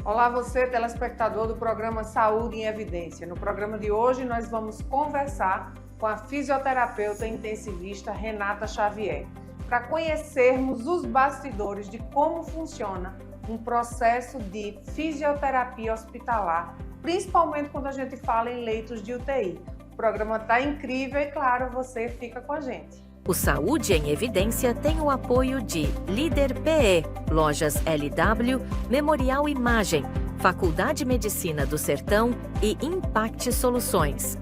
Olá você, telespectador do programa Saúde em Evidência. No programa de hoje nós vamos conversar com a fisioterapeuta intensivista Renata Xavier, para conhecermos os bastidores de como funciona um processo de fisioterapia hospitalar, principalmente quando a gente fala em leitos de UTI. O programa está incrível e, claro, você fica com a gente. O Saúde em Evidência tem o apoio de Líder PE, Lojas LW, Memorial Imagem, Faculdade Medicina do Sertão e Impact Soluções.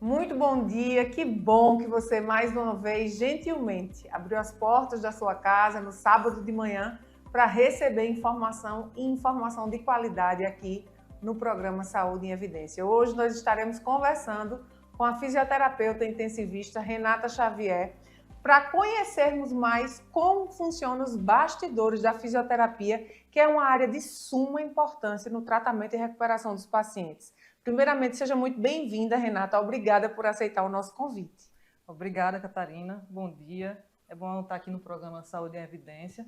Muito bom dia, que bom que você mais uma vez, gentilmente, abriu as portas da sua casa no sábado de manhã para receber informação e informação de qualidade aqui no programa Saúde em Evidência. Hoje nós estaremos conversando com a fisioterapeuta intensivista Renata Xavier para conhecermos mais como funcionam os bastidores da fisioterapia, que é uma área de suma importância no tratamento e recuperação dos pacientes. Primeiramente, seja muito bem-vinda, Renata. Obrigada por aceitar o nosso convite. Obrigada, Catarina. Bom dia. É bom estar aqui no programa Saúde em Evidência.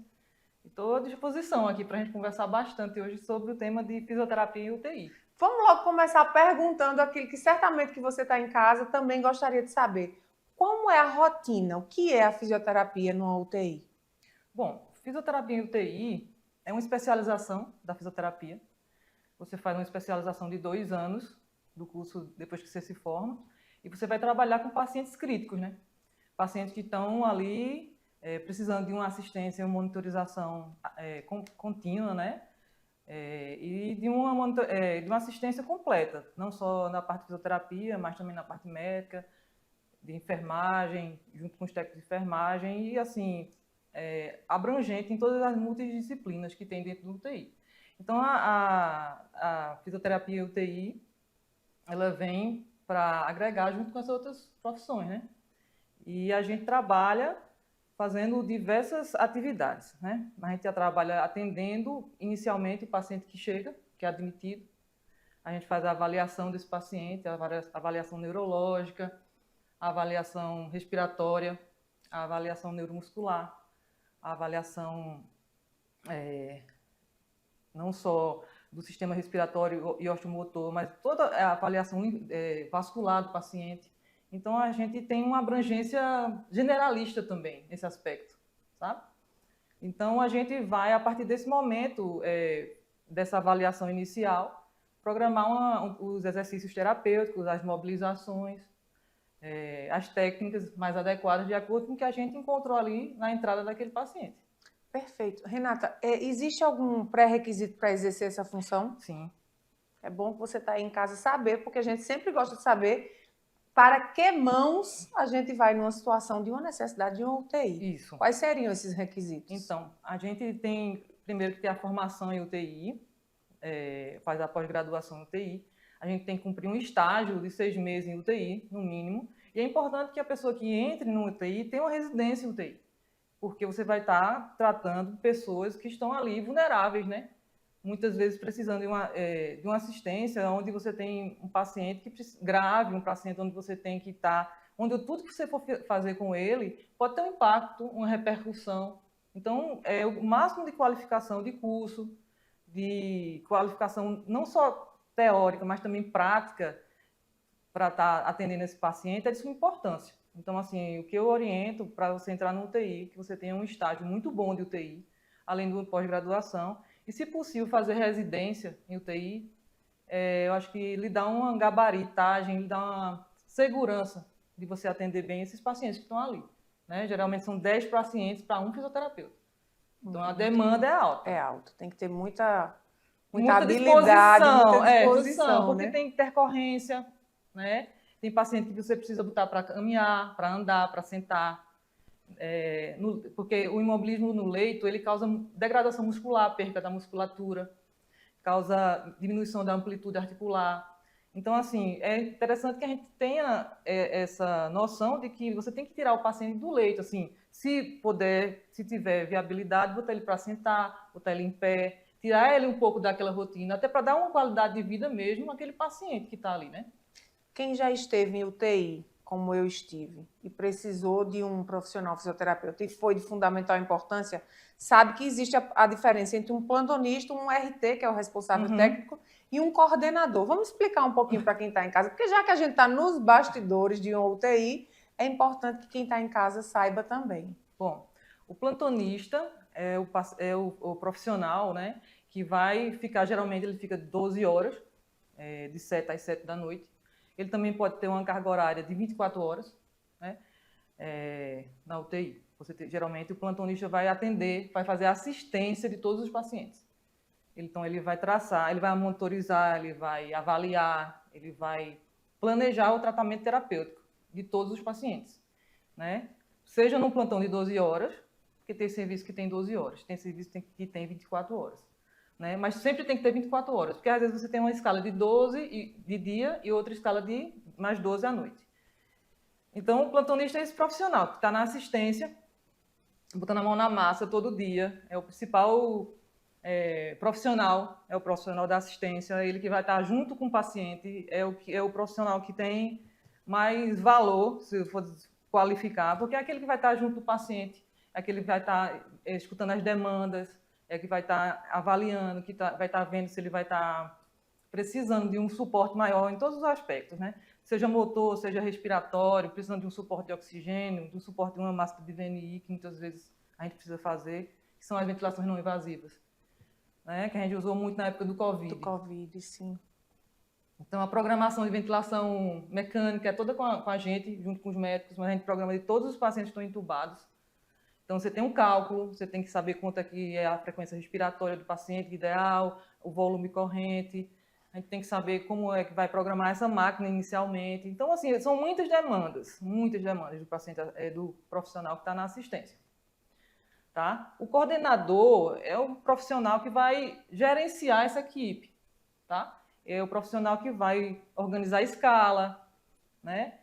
Estou à disposição aqui para a gente conversar bastante hoje sobre o tema de fisioterapia e UTI. Vamos logo começar perguntando aquilo que certamente que você está em casa também gostaria de saber. Como é a rotina? O que é a fisioterapia numa UTI? Bom, fisioterapia em UTI é uma especialização da fisioterapia. Você faz uma especialização de 2 anos do curso depois que você se forma e você vai trabalhar com pacientes críticos, né? Pacientes que estão ali precisando de uma assistência, uma monitorização contínua, né? E de uma assistência completa, não só na parte de fisioterapia, mas também na parte médica, de enfermagem, junto com os técnicos de enfermagem e, assim, abrangente em todas as multidisciplinas que tem dentro do UTI. Então, a fisioterapia UTI, ela vem para agregar junto com as outras profissões, né? E a gente trabalha fazendo diversas atividades, né? A gente já trabalha atendendo inicialmente o paciente que chega, que é admitido. A gente faz a avaliação desse paciente, a avaliação neurológica, a avaliação respiratória, a avaliação neuromuscular, a avaliação não só do sistema respiratório e osteomotor, mas toda a avaliação vascular do paciente. Então, a gente tem uma abrangência generalista também, nesse aspecto, sabe? Então, a gente vai, a partir desse momento, dessa avaliação inicial, programar os exercícios terapêuticos, as mobilizações, as técnicas mais adequadas de acordo com o que a gente encontrou ali na entrada daquele paciente. Perfeito. Renata, existe algum pré-requisito para exercer essa função? Sim. É bom que você está aí em casa saber, porque a gente sempre gosta de saber para que mãos a gente vai numa situação de uma necessidade de uma UTI. Isso. Quais seriam esses requisitos? Então, a gente tem, primeiro, que ter a formação em UTI, faz a pós-graduação em UTI. A gente tem que cumprir um estágio de 6 meses em UTI, no mínimo. E é importante que a pessoa que entre no UTI tenha uma residência em UTI. Porque você vai estar tratando pessoas que estão ali vulneráveis, né? Muitas vezes precisando de uma assistência, onde você tem um paciente grave, um paciente onde você tem que estar, onde tudo que você for fazer com ele pode ter um impacto, uma repercussão. Então, o máximo de qualificação de curso, de qualificação não só teórica, mas também prática, para estar atendendo esse paciente, é de sua importância. Então, assim, o que eu oriento para você entrar no UTI, que você tenha um estágio muito bom de UTI, além do pós-graduação, e, se possível, fazer residência em UTI, eu acho que lhe dá uma gabaritagem, lhe dá uma segurança de você atender bem esses pacientes que estão ali, né? Geralmente são 10 pacientes para um fisioterapeuta. Então, a demanda é alta. É alta, tem que ter muita habilidade, muita disposição, porque né? tem intercorrência, né? Tem paciente que você precisa botar para caminhar, para andar, para sentar. Porque o imobilismo no leito, ele causa degradação muscular, perda da musculatura, causa diminuição da amplitude articular. Então, assim, é interessante que a gente tenha essa noção de que você tem que tirar o paciente do leito, assim, se puder, se tiver viabilidade, botar ele para sentar, botar ele em pé, tirar ele um pouco daquela rotina, até para dar uma qualidade de vida mesmo àquele paciente que está ali, né? Quem já esteve em UTI, como eu estive, e precisou de um profissional fisioterapeuta e foi de fundamental importância, sabe que existe a diferença entre um plantonista, um RT, que é o responsável técnico, e um coordenador. Vamos explicar um pouquinho para quem está em casa, porque já que a gente está nos bastidores de uma UTI, é importante que quem está em casa saiba também. Bom, o plantonista é o profissional, né, que vai ficar, geralmente ele fica 12 horas, de 7 às 7 da noite. Ele também pode ter uma carga horária de 24 horas, né, na UTI. Geralmente o plantonista vai atender, vai fazer a assistência de todos os pacientes. Então ele vai traçar, ele vai monitorizar, ele vai avaliar, ele vai planejar o tratamento terapêutico de todos os pacientes, né? Seja num plantão de 12 horas, porque tem serviço que tem 12 horas, tem serviço que tem 24 horas. Né? Mas sempre tem que ter 24 horas, porque às vezes você tem uma escala de 12 de dia e outra escala de mais 12 à noite. Então, o plantonista é esse profissional que está na assistência, botando a mão na massa todo dia, é o principal profissional, é o profissional da assistência, ele que vai estar junto com o paciente, é o profissional que tem mais valor, se for qualificar, porque é aquele que vai estar junto do paciente, é aquele que vai estar escutando as demandas, é que vai estar avaliando, vai estar vendo se ele vai estar precisando de um suporte maior em todos os aspectos, né? Seja motor, seja respiratório, precisando de um suporte de oxigênio, de um suporte de uma máscara de VNI, que muitas vezes a gente precisa fazer, que são as ventilações não invasivas, né? Que a gente usou muito na época do Covid. Do Covid, sim. Então, a programação de ventilação mecânica é toda com a gente, junto com os médicos, mas a gente programa de todos os pacientes que estão entubados. Então, você tem um cálculo, você tem que saber quanto é que é a frequência respiratória do paciente ideal, o volume corrente, a gente tem que saber como é que vai programar essa máquina inicialmente. Então, assim, são muitas demandas do paciente, do profissional que está na assistência. Tá? O coordenador é o profissional que vai gerenciar essa equipe, tá? É o profissional que vai organizar a escala, né?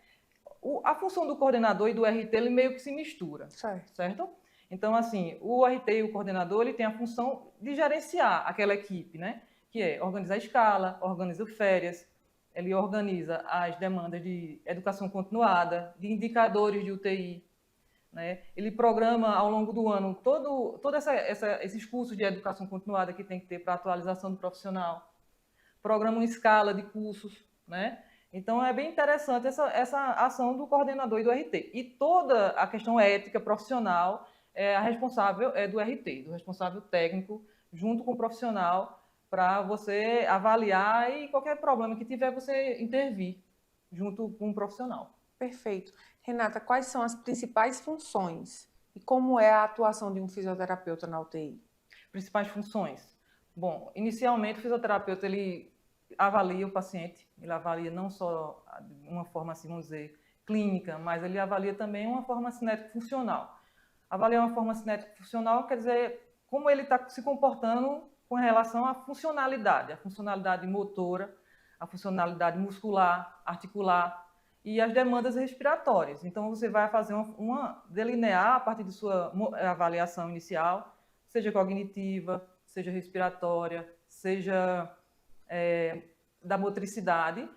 A função do coordenador e do RT, ele meio que se mistura, certo? Então, assim, o RT e o coordenador, ele tem a função de gerenciar aquela equipe, né? Que é organizar a escala, organiza férias, ele organiza as demandas de educação continuada, de indicadores de UTI, né? Ele programa ao longo do ano todos esses cursos de educação continuada que tem que ter para atualização do profissional, programa uma escala de cursos, né? Então, é bem interessante essa ação do coordenador e do RT. E toda a questão ética profissional é do RT, do responsável técnico, junto com o profissional, para você avaliar e qualquer problema que tiver, você intervir junto com o profissional. Perfeito. Renata, quais são as principais funções e como é a atuação de um fisioterapeuta na UTI? Principais funções. Bom, inicialmente o fisioterapeuta, ele avalia o paciente, ele avalia não só uma forma, assim, vamos dizer, clínica, mas ele avalia também uma forma cinético-funcional. Avaliar uma forma cinético-funcional quer dizer como ele está se comportando com relação à funcionalidade, a funcionalidade motora, a funcionalidade muscular, articular e as demandas respiratórias. Então, você vai fazer delinear a partir de sua avaliação inicial, seja cognitiva, seja respiratória, seja da motricidade,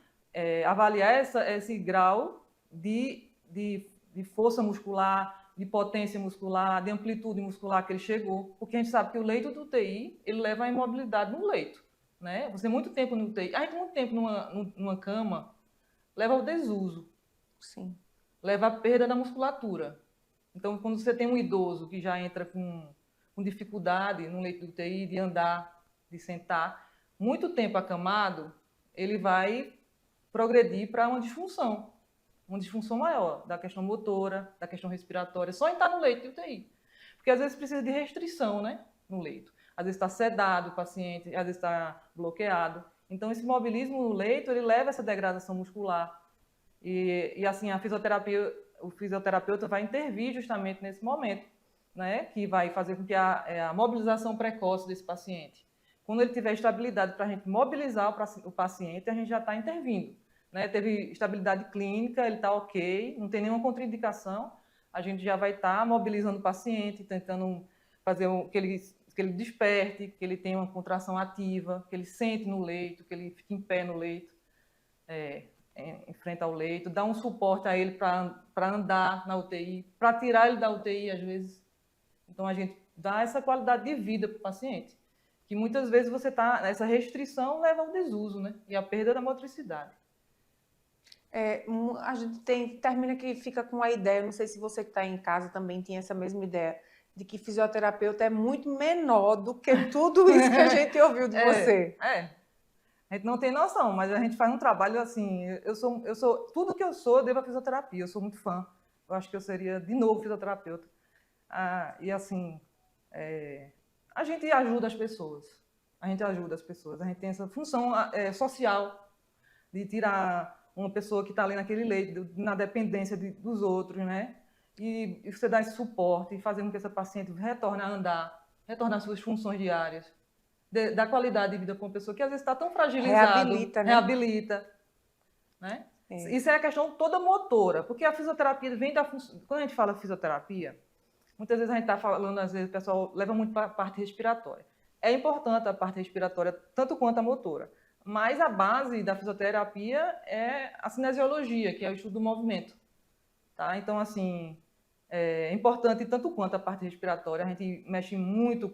avaliar esse grau de força muscular, de potência muscular, de amplitude muscular que ele chegou, porque a gente sabe que o leito do UTI, ele leva à imobilidade no leito, né? Você muito tempo no UTI, muito tempo numa cama, leva ao desuso. Sim. Leva à perda da musculatura. Então, quando você tem um idoso que já entra com dificuldade no leito do UTI, de andar, de sentar, muito tempo acamado, ele vai progredir para uma disfunção maior da questão motora, da questão respiratória, só em estar no leito de UTI. Porque às vezes precisa de restrição, né, no leito. Às vezes está sedado o paciente, às vezes está bloqueado. Então, esse mobilismo no leito, ele leva a essa degradação muscular. E assim, o fisioterapeuta vai intervir justamente nesse momento, né, que vai fazer com que a mobilização precoce desse paciente. Quando ele tiver estabilidade para a gente mobilizar o paciente, a gente já está intervindo. Né? Teve estabilidade clínica, ele está ok, não tem nenhuma contraindicação, a gente já vai estar mobilizando o paciente, tentando fazer que ele desperte, que ele tenha uma contração ativa, que ele sente no leito, que ele fique em pé no leito. É em frente ao leito, dar um suporte a ele para andar na UTI, para tirar ele da UTI às vezes. Então a gente dá essa qualidade de vida para o paciente, que muitas vezes essa restrição leva ao desuso, né? E à perda da motricidade. A gente termina que fica com a ideia, não sei se você que está em casa também tinha essa mesma ideia, de que fisioterapeuta é muito menor do que tudo isso que a gente ouviu de você. A gente não tem noção, mas a gente faz um trabalho assim, tudo que eu sou, eu devo à fisioterapia, eu sou muito fã, eu acho que eu seria de novo fisioterapeuta. E assim, a gente ajuda as pessoas, a gente tem essa função social de tirar uma pessoa que está ali naquele leito, na dependência dos outros, né? E você dá esse suporte e fazer com que essa paciente retorne a andar, retorne às suas funções diárias, dar qualidade de vida para uma pessoa que às vezes está tão fragilizada. Reabilita, né? Isso é a questão toda motora, porque a fisioterapia vem da função. Quando a gente fala fisioterapia, muitas vezes a gente está falando, às vezes o pessoal leva muito para a parte respiratória. É importante a parte respiratória, tanto quanto a motora. Mas a base da fisioterapia é a cinesiologia, que é o estudo do movimento. Tá? Então, assim, é importante tanto quanto a parte respiratória. A gente mexe muito,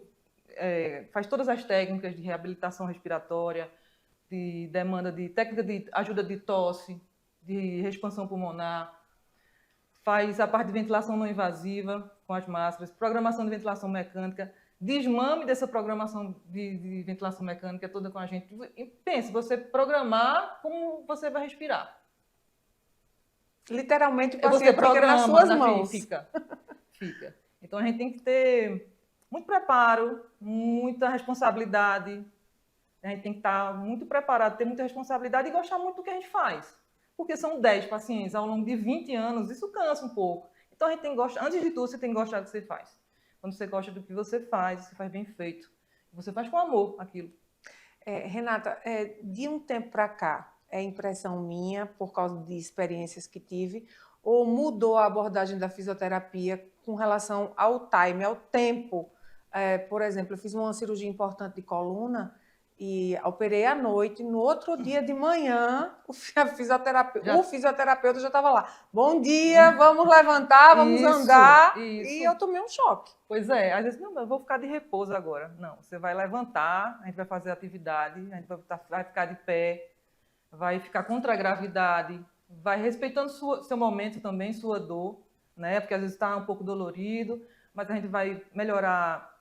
faz todas as técnicas de reabilitação respiratória, de demanda de técnica de ajuda de tosse, de expansão pulmonar, faz a parte de ventilação não invasiva com as máscaras, programação de ventilação mecânica, desmame dessa programação de ventilação mecânica toda com a gente. E pense, você programar como você vai respirar. Literalmente, o paciente fica nas suas mãos. Fica. Então, a gente tem que ter muito preparo, muita responsabilidade. A gente tem que estar muito preparado, ter muita responsabilidade e gostar muito do que a gente faz. Porque são 10 pacientes ao longo de 20 anos, isso cansa um pouco. Então, a gente tem que gostar, antes de tudo, você tem que gostar do que você faz. Quando você gosta do que você faz bem feito. Você faz com amor aquilo. Renata, de um tempo para cá, é impressão minha, por causa de experiências que tive, ou mudou a abordagem da fisioterapia com relação ao time, ao tempo? Por exemplo, eu fiz uma cirurgia importante de coluna e operei à noite, no outro dia de manhã, o fisioterapeuta já estava lá. Bom dia, vamos levantar, vamos andar. Isso. E eu tomei um choque. Pois é, às vezes, não, eu vou ficar de repouso agora. Não, você vai levantar, a gente vai fazer atividade, a gente vai ficar de pé, vai ficar contra a gravidade, vai respeitando seu momento também, sua dor, né? Porque às vezes está um pouco dolorido, mas a gente vai melhorar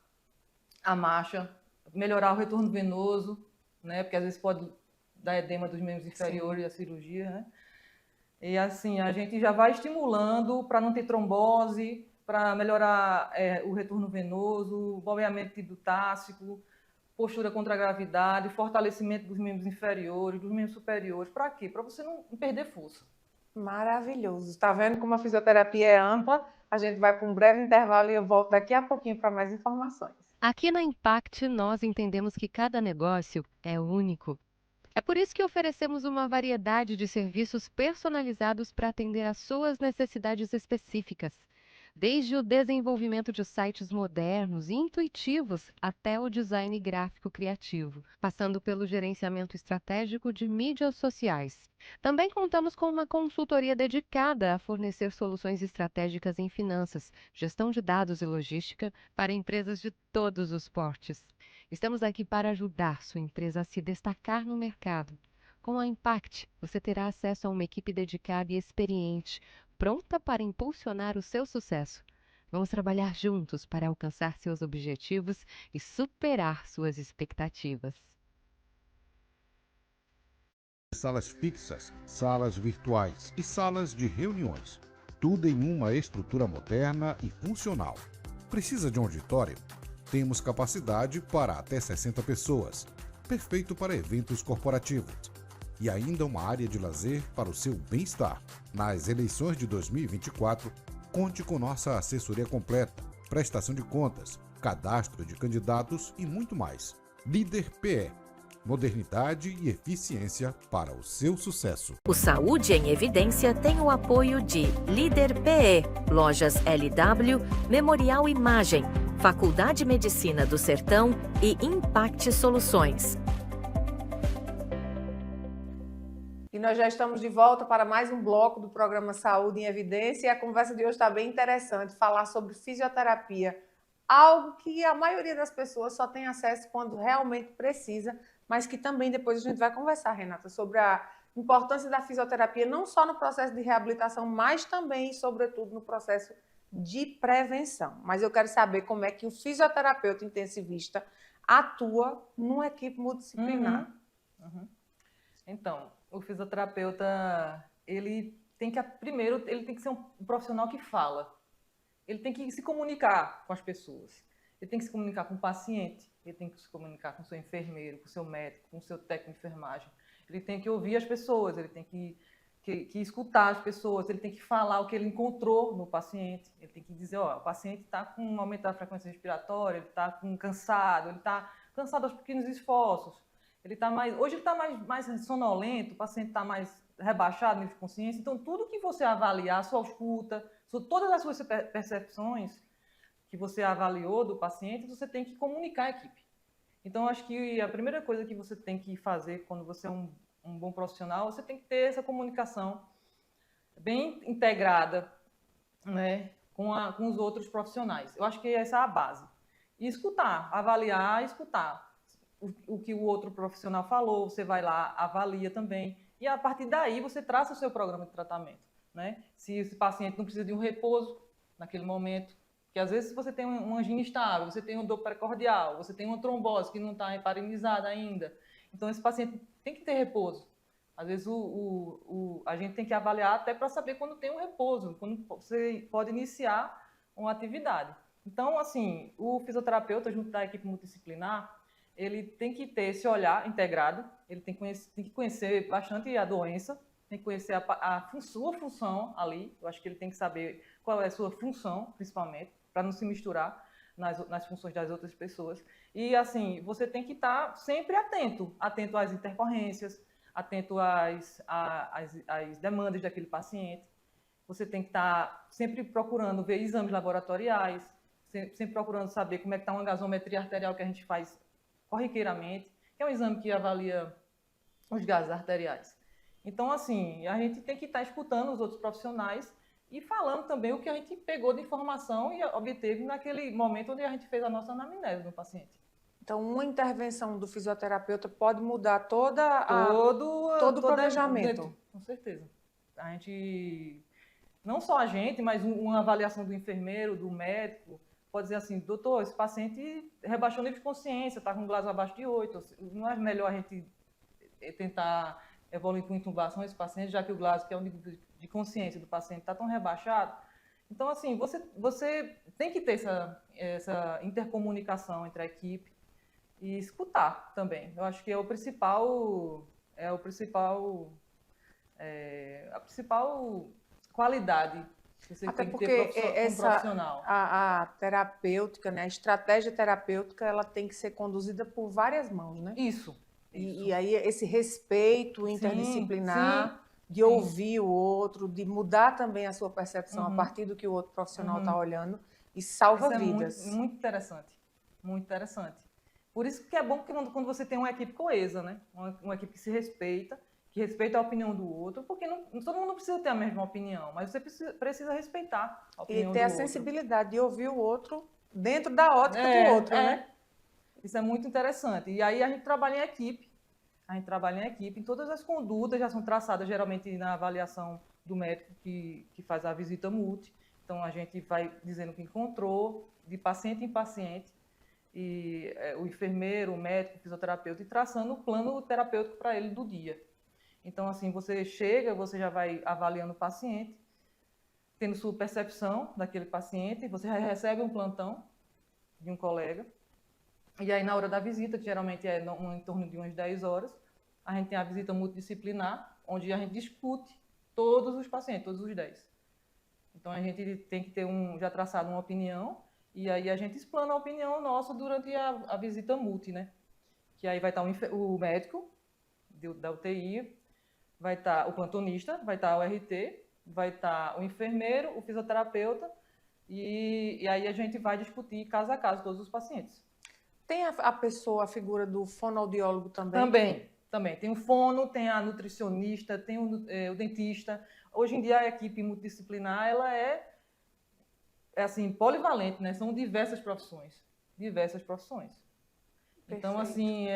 a marcha, melhorar o retorno venoso, né? Porque às vezes pode dar edema dos membros inferiores e a cirurgia, né? E assim, a gente já vai estimulando para não ter trombose, para melhorar o retorno venoso, bombeamento tibial-tássico, postura contra a gravidade, fortalecimento dos membros inferiores, dos membros superiores. Para quê? Para você não perder força. Maravilhoso. Está vendo como a fisioterapia é ampla? A gente vai para um breve intervalo e eu volto daqui a pouquinho para mais informações. Aqui na Impact, nós entendemos que cada negócio é único. É por isso que oferecemos uma variedade de serviços personalizados para atender às suas necessidades específicas. Desde o desenvolvimento de sites modernos e intuitivos até o design gráfico criativo, passando pelo gerenciamento estratégico de mídias sociais. Também contamos com uma consultoria dedicada a fornecer soluções estratégicas em finanças, gestão de dados e logística para empresas de todos os portes. Estamos aqui para ajudar sua empresa a se destacar no mercado. Com a Impact, você terá acesso a uma equipe dedicada e experiente, pronta para impulsionar o seu sucesso. Vamos trabalhar juntos para alcançar seus objetivos e superar suas expectativas. Salas fixas, salas virtuais e salas de reuniões. Tudo em uma estrutura moderna e funcional. Precisa de um auditório? Temos capacidade para até 60 pessoas. Perfeito para eventos corporativos. E ainda uma área de lazer para o seu bem-estar. Nas eleições de 2024, conte com nossa assessoria completa, prestação de contas, cadastro de candidatos e muito mais. Líder PE. Modernidade e eficiência para o seu sucesso. O Saúde em Evidência tem o apoio de Líder PE, Lojas LW, Memorial Imagem, Faculdade de Medicina do Sertão e Impact Soluções. E nós já estamos de volta para mais um bloco do programa Saúde em Evidência e a conversa de hoje está bem interessante, falar sobre fisioterapia, algo que a maioria das pessoas só tem acesso quando realmente precisa, mas que também depois a gente vai conversar, Renata, sobre a importância da fisioterapia, não só no processo de reabilitação, mas também, sobretudo, no processo de prevenção. Mas eu quero saber como é que o fisioterapeuta intensivista atua numa equipe multidisciplinar. Então, o fisioterapeuta, ele tem que, primeiro, ele tem que ser um profissional que fala. Ele tem que se comunicar com as pessoas. Ele tem que se comunicar com o paciente. Ele tem que se comunicar com o seu enfermeiro, com o seu médico, com o seu técnico de enfermagem. Ele tem que ouvir as pessoas, ele tem que escutar as pessoas, ele tem que falar o que ele encontrou no paciente. Ele tem que dizer, ó, o paciente está com um aumento da frequência respiratória, ele está cansado, ele está cansado aos pequenos esforços. Hoje ele está mais sonolento, o paciente está mais rebaixado nível de consciência. Então, tudo que você avaliar, sua escuta, todas as suas percepções que você avaliou do paciente, você tem que comunicar à equipe. Então, acho que a primeira coisa que você tem que fazer quando você é um bom profissional, você tem que ter essa comunicação bem integrada, né, com os outros profissionais. Eu acho que essa é a base. E escutar, avaliar e escutar. O que o outro profissional falou, você vai lá, avalia também. E a partir daí você traça o seu programa de tratamento, né? Se esse paciente não precisa de um repouso naquele momento, porque às vezes você tem uma angina estável, você tem uma dor precordial, você tem uma trombose que não está heparinizada ainda. Então esse paciente tem que ter repouso. Às vezes a gente tem que avaliar até para saber quando tem um repouso, quando você pode iniciar uma atividade. Então, assim, o fisioterapeuta, junto da equipe multidisciplinar, ele tem que ter esse olhar integrado, ele tem que conhecer bastante a doença, tem que conhecer sua função ali. Eu acho que ele tem que saber qual é a sua função, principalmente, para não se misturar nas funções das outras pessoas. E, assim, você tem que estar sempre atento às intercorrências, atento às demandas daquele paciente. Você tem que estar sempre procurando ver exames laboratoriais, sempre procurando saber como é que está uma gasometria arterial que a gente faz corriqueiramente, que é um exame que avalia os gases arteriais. Então, assim, a gente tem que estar escutando os outros profissionais e falando também o que a gente pegou de informação e obteve naquele momento onde a gente fez a nossa anamnese no paciente. Então, uma intervenção do fisioterapeuta pode mudar todo o planejamento. Com certeza. A gente, não só a gente, mas uma avaliação do enfermeiro, do médico, pode dizer assim, doutor, esse paciente rebaixou o nível de consciência, está com um Glasgow abaixo de 8, não é melhor a gente tentar evoluir com intubação esse paciente, já que o Glasgow, que é o nível de consciência do paciente, está tão rebaixado? Então, assim, você tem que ter essa intercomunicação entre a equipe e escutar também. Eu acho que a principal qualidade que você tem que ter como profissional. A terapêutica, né, a estratégia terapêutica, ela tem que ser conduzida por várias mãos, né? Isso. E aí esse respeito interdisciplinar, de ouvir o outro, de mudar também a sua percepção a partir do que o outro profissional está olhando e salva vidas. Isso é muito interessante, muito interessante. Por isso que é bom quando você tem uma equipe coesa, né? Uma equipe que se respeita, que respeita a opinião do outro, porque todo mundo precisa ter a mesma opinião, mas você precisa respeitar a opinião do outro. E ter a sensibilidade de ouvir o outro dentro da ótica do outro, né? Isso é muito interessante. E aí a gente trabalha em equipe. Em todas as condutas já são traçadas geralmente na avaliação do médico que faz a visita multi. Então a gente vai dizendo o que encontrou, de paciente em paciente, e o enfermeiro, o médico, o fisioterapeuta, e traçando o plano terapêutico para ele do dia. Então, assim, você já vai avaliando o paciente, tendo sua percepção daquele paciente, você recebe um plantão de um colega, e aí na hora da visita, que geralmente é em torno de umas 10 horas, a gente tem a visita multidisciplinar, onde a gente discute todos os pacientes, todos os 10. Então, a gente tem que ter já traçado uma opinião, e aí a gente explana a opinião nossa durante a visita multi, né? Que aí vai estar o médico da UTI, vai estar o plantonista, vai estar o RT, vai estar o enfermeiro, o fisioterapeuta, e aí a gente vai discutir caso a caso todos os pacientes. Tem a figura do fonoaudiólogo também? Também tem o fono, tem a nutricionista, tem o dentista. Hoje em dia a equipe multidisciplinar ela é assim polivalente, né? São diversas profissões, Então Perfeito. assim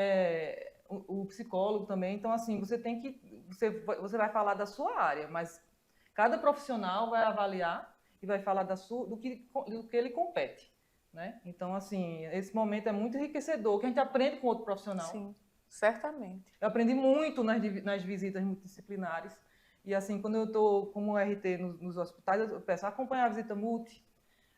o psicólogo também. Então assim você vai falar da sua área, mas cada profissional vai avaliar e vai falar do que ele compete, né? Então assim esse momento é muito enriquecedor, que a gente aprende com outro profissional. Sim, certamente. Eu aprendi muito nas visitas multidisciplinares. E assim, quando eu estou como RT nos hospitais, eu peço acompanhar a visita multi.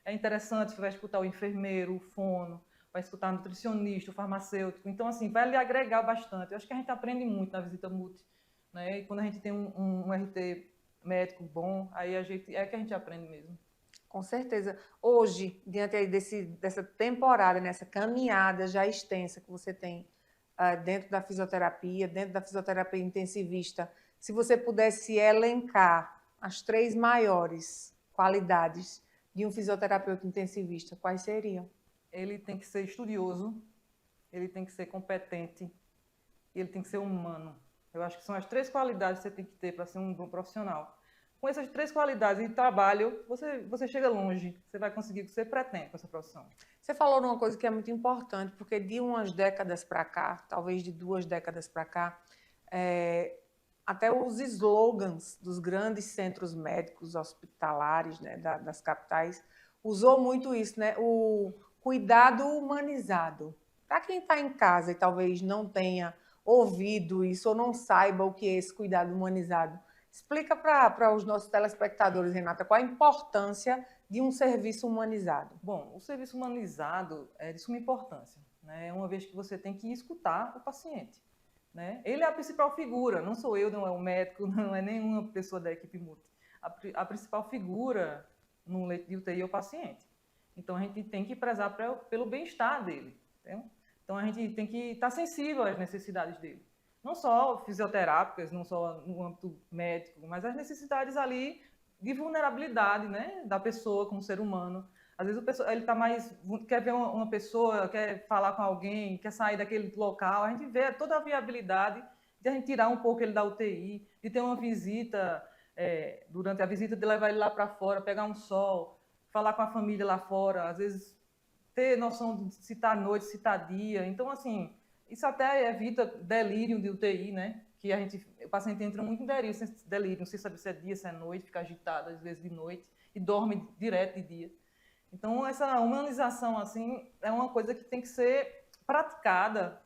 É interessante, você vai escutar o enfermeiro, o fono, vai escutar o nutricionista, o farmacêutico. Então, assim, vai lhe agregar bastante. Eu acho que a gente aprende muito na visita multi, né? E quando a gente tem um RT médico bom, aí que a gente aprende mesmo. Com certeza. Hoje, diante aí dessa temporada, nessa caminhada já extensa que você tem dentro da fisioterapia intensivista, se você pudesse elencar as 3 maiores qualidades de um fisioterapeuta intensivista, quais seriam? Ele tem que ser estudioso, ele tem que ser competente e ele tem que ser humano. Eu acho que são as 3 qualidades que você tem que ter para ser um bom profissional. Com essas 3 qualidades de trabalho, você chega longe, você vai conseguir o que você pretende com essa profissão. Você falou numa coisa que é muito importante, porque de umas décadas para cá, talvez de 2 décadas para cá, até os slogans dos grandes centros médicos hospitalares, né, das capitais, usou muito isso, né? O cuidado humanizado. Para quem está em casa e talvez não tenha ouvido isso ou não saiba o que é esse cuidado humanizado, explica para os nossos telespectadores, Renata, qual a importância de um serviço humanizado. Bom, o serviço humanizado é de suma importância, né? Uma vez que você tem que escutar o paciente, né? Ele é a principal figura, não sou eu, não é o médico, não é nenhuma pessoa da equipe multi. A principal figura no leito de UTI é o paciente. Então, a gente tem que prezar pelo bem-estar dele. Entendeu? Então, a gente tem que estar sensível às necessidades dele. Não só fisioterápicas, não só no âmbito médico, mas as necessidades ali de vulnerabilidade, né, da pessoa como ser humano. Às vezes ele quer ver uma pessoa, quer falar com alguém, quer sair daquele local. A gente vê toda a viabilidade de a gente tirar um pouco ele da UTI, de ter uma visita, durante a visita, de levar ele lá para fora, pegar um sol, falar com a família lá fora, às vezes ter noção de se está noite, se está dia. Então, assim, isso até evita delírio de UTI, né? Que o paciente entra muito em delírio, não sei saber se é dia, se é noite, fica agitado às vezes de noite e dorme direto de dia. Então, essa humanização, assim, é uma coisa que tem que ser praticada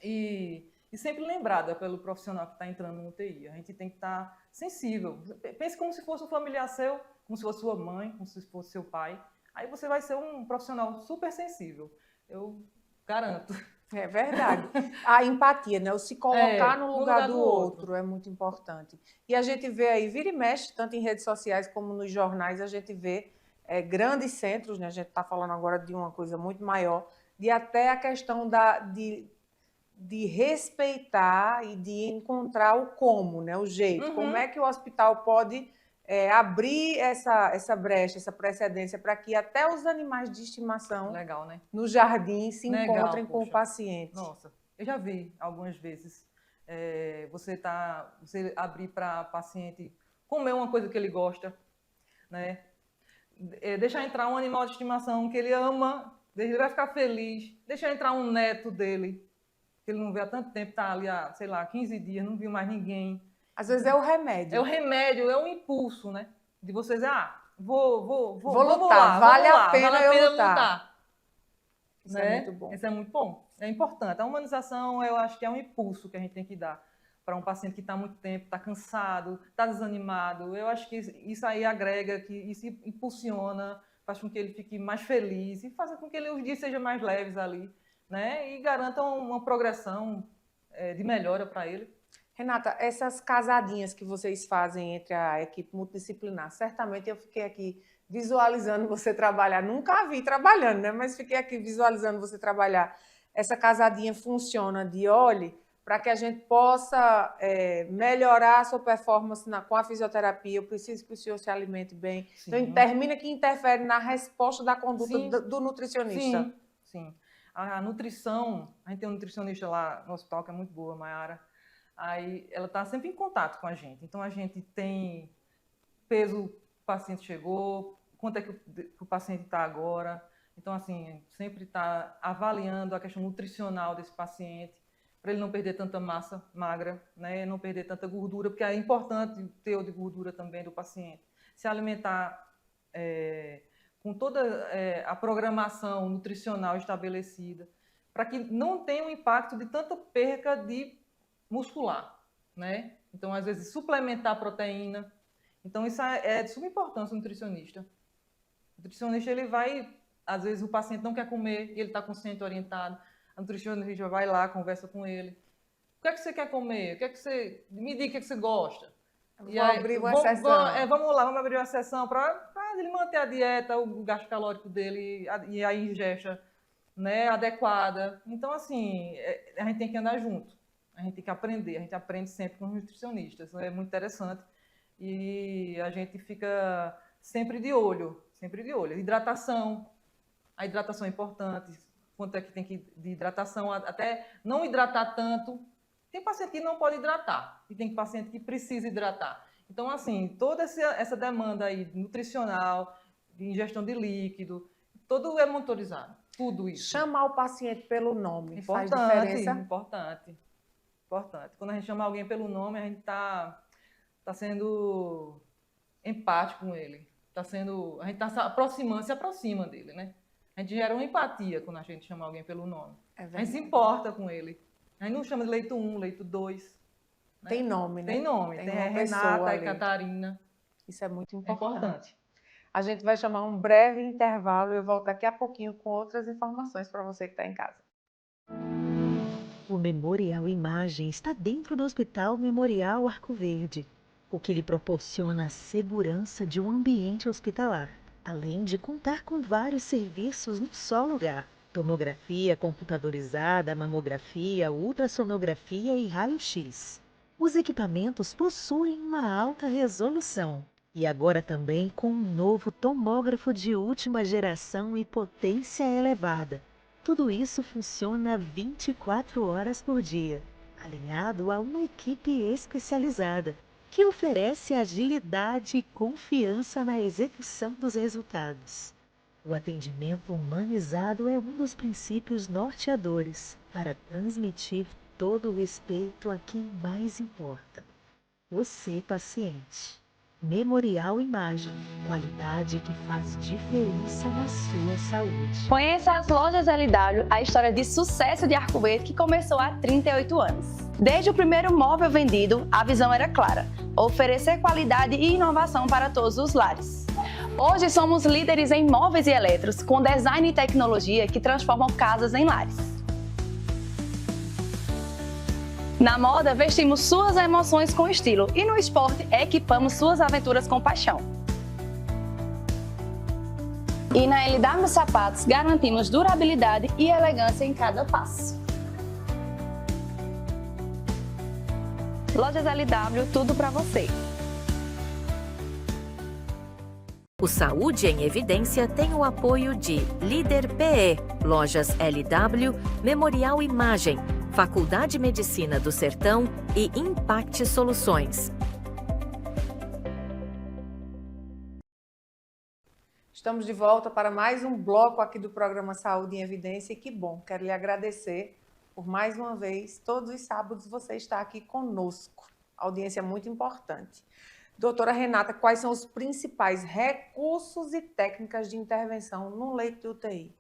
e sempre lembrada pelo profissional que está entrando no UTI. A gente tem que estar sensível. Pense como se fosse um familiar seu, como se fosse sua mãe, como se fosse seu pai. Aí você vai ser um profissional super sensível. Eu garanto. É verdade. A empatia, né? O se colocar no lugar do outro é muito importante. E a gente vê aí, vira e mexe, tanto em redes sociais como nos jornais, a gente vê grandes centros, né? A gente está falando agora de uma coisa muito maior, de até a questão de respeitar e de encontrar o como, né? O jeito. Como é que o hospital pode abrir essa brecha, essa precedência, para que até os animais de estimação Legal, né? no jardim se encontrem com o paciente. Nossa, eu já vi algumas vezes você abrir para paciente comer uma coisa que ele gosta, né? Deixar entrar um animal de estimação que ele ama, ele vai ficar feliz. Deixar entrar um neto dele, que ele não vê há tanto tempo, está ali há, sei lá, 15 dias, não viu mais ninguém. Às vezes é o remédio. É o remédio, é o impulso, né? De vocês dizer, vou lutar, vale a pena eu lutar. Isso, né? É muito bom. Isso é muito bom. É importante. A humanização, eu acho que é um impulso que a gente tem que dar para um paciente que está muito tempo, está cansado, está desanimado. Eu acho que isso aí agrega, que isso impulsiona, faz com que ele fique mais feliz e faça com que os dias sejam mais leves ali, né? E garanta uma progressão de melhora para ele. Renata, essas casadinhas que vocês fazem entre a equipe multidisciplinar, certamente eu fiquei aqui visualizando você trabalhar, nunca a vi trabalhando, né? Mas fiquei aqui visualizando você trabalhar. Essa casadinha funciona de olhe para que a gente possa melhorar a sua performance com a fisioterapia. Eu preciso que o senhor se alimente bem. Sim. Então, termina que interfere na resposta da conduta do nutricionista. Sim. A nutrição, a gente tem uma nutricionista lá no hospital que é muito boa, Mayara, aí ela está sempre em contato com a gente. Então, a gente tem peso, o paciente chegou, quanto é que o paciente está agora. Então, assim, sempre está avaliando a questão nutricional desse paciente, para ele não perder tanta massa magra, né? Não perder tanta gordura, porque é importante o teor de gordura também do paciente. Se alimentar com toda a programação nutricional estabelecida, para que não tenha um impacto de tanta perca de muscular, né? Então, às vezes, suplementar proteína. Então, isso é de suma importância o nutricionista. O nutricionista, ele vai, às vezes, o paciente não quer comer, e ele está consciente, orientado. A nutricionista vai lá, conversa com ele. O que é que você quer comer? O que é que você... Me diga o que é que você gosta. Vamos abrir uma sessão. Vamos lá, vamos abrir uma sessão para ele manter a dieta, o gasto calórico dele e a ingesta, né, adequada. Então, assim, a gente tem que andar junto. A gente tem que aprender. A gente aprende sempre com os nutricionistas. É muito interessante. E a gente fica sempre de olho. Sempre de olho. Hidratação. A hidratação é importante. Quanto é que tem que de hidratação, até não hidratar tanto. Tem paciente que não pode hidratar e tem paciente que precisa hidratar. Então, assim, toda essa demanda aí nutricional, de ingestão de líquido, tudo é monitorizado, tudo isso. Chamar o paciente pelo nome faz Importante, diferença? importante. Quando a gente chama alguém pelo nome, a gente está sendo empático com ele. A gente está se aproxima dele, né? A gente gera uma empatia quando a gente chama alguém pelo nome. A gente se importa com ele. A gente não chama de leito 1, leito 2. Né? Tem nome, né? Tem nome. Tem a Renata e Catarina. Isso é muito É importante. importante. A gente vai chamar um breve intervalo e eu volto daqui a pouquinho com outras informações para você que está em casa. O Memorial Imagem está dentro do Hospital Memorial Arco Verde, o que lhe proporciona a segurança de um ambiente hospitalar, além de contar com vários serviços num só lugar: tomografia computadorizada, mamografia, ultrassonografia e raio-x. Os equipamentos possuem uma alta resolução e agora também com um novo tomógrafo de última geração e potência elevada. Tudo isso funciona 24 horas por dia, alinhado a uma equipe especializada, que oferece agilidade e confiança na execução dos resultados. O atendimento humanizado é um dos princípios norteadores para transmitir todo o respeito a quem mais importa: você, paciente. Memorial Imagem, qualidade que faz diferença na sua saúde. Conheça as lojas LW, a história de sucesso de Arco Verde que começou há 38 anos. Desde o primeiro móvel vendido, a visão era clara: oferecer qualidade e inovação para todos os lares. Hoje somos líderes em móveis e eletros, com design e tecnologia que transformam casas em lares. Na moda, vestimos suas emoções com estilo e no esporte, equipamos suas aventuras com paixão. E na LW Sapatos, garantimos durabilidade e elegância em cada passo. Lojas LW, tudo para você. O Saúde em Evidência tem o apoio de Líder PE, Lojas LW, Memorial Imagem, Faculdade de Medicina do Sertão e Impact Soluções. Estamos de volta para mais um bloco aqui do programa Saúde em Evidência e que bom, quero lhe agradecer por mais uma vez, todos os sábados você está aqui conosco, audiência muito importante. Doutora Renata, quais são os principais recursos e técnicas de intervenção no leito de UTI?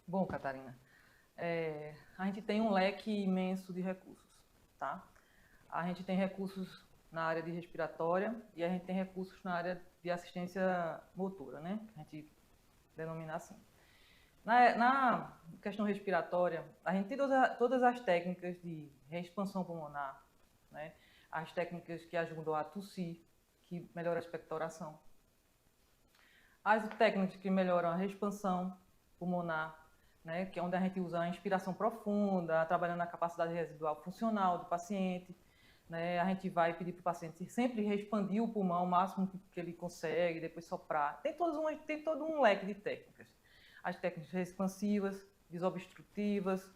Bom, Catarina, a gente tem um leque imenso de recursos, tá? A gente tem recursos na área de respiratória e a gente tem recursos na área de assistência motora, né? A gente denomina assim. Na questão respiratória, a gente tem todas as técnicas de reexpansão pulmonar, né? As técnicas que ajudam a tossir, que melhoram a expectoração. As técnicas que melhoram a reexpansão pulmonar, né, que é onde a gente usa a inspiração profunda, trabalhando na capacidade residual funcional do paciente. Né, a gente vai pedir para o paciente sempre reexpandir o pulmão o máximo que ele consegue, depois soprar. Tem todo um leque de técnicas. As técnicas expansivas, desobstrutivas,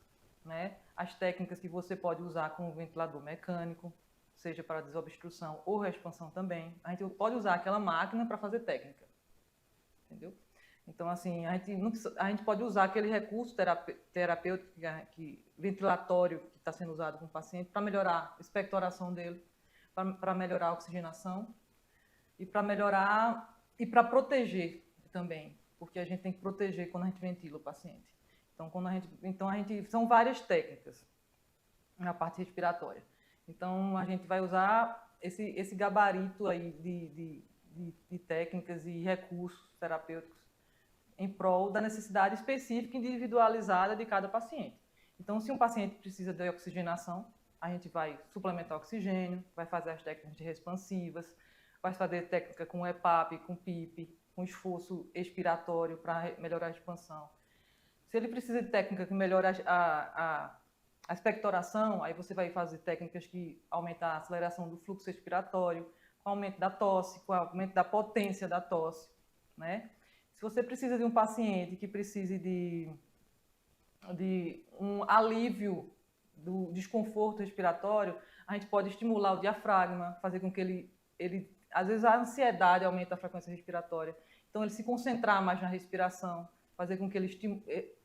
né? As técnicas que você pode usar com o ventilador mecânico, seja para desobstrução ou expansão também. A gente pode usar aquela máquina para fazer técnica, entendeu? Então, assim, a gente pode usar aquele recurso terapêutico, ventilatório que está sendo usado com o paciente para melhorar a expectoração dele, para melhorar a oxigenação e para melhorar e para proteger também, porque a gente tem que proteger quando a gente ventila o paciente. Então, são várias técnicas na parte respiratória. Então, a gente vai usar esse gabarito aí de técnicas e recursos terapêuticos em prol da necessidade específica e individualizada de cada paciente. Então, se um paciente precisa de oxigenação, a gente vai suplementar oxigênio, vai fazer as técnicas de expansivas, vai fazer técnica com EPAP, com PIP, com esforço expiratório para melhorar a expansão. Se ele precisa de técnica que melhora a expectoração, aí você vai fazer técnicas que aumentam a aceleração do fluxo expiratório, com o aumento da tosse, com o aumento da potência da tosse, né? Se você precisa de um paciente que precise de um alívio do desconforto respiratório, a gente pode estimular o diafragma, fazer com que ele às vezes a ansiedade aumenta a frequência respiratória, então ele se concentrar mais na respiração, fazer com que ele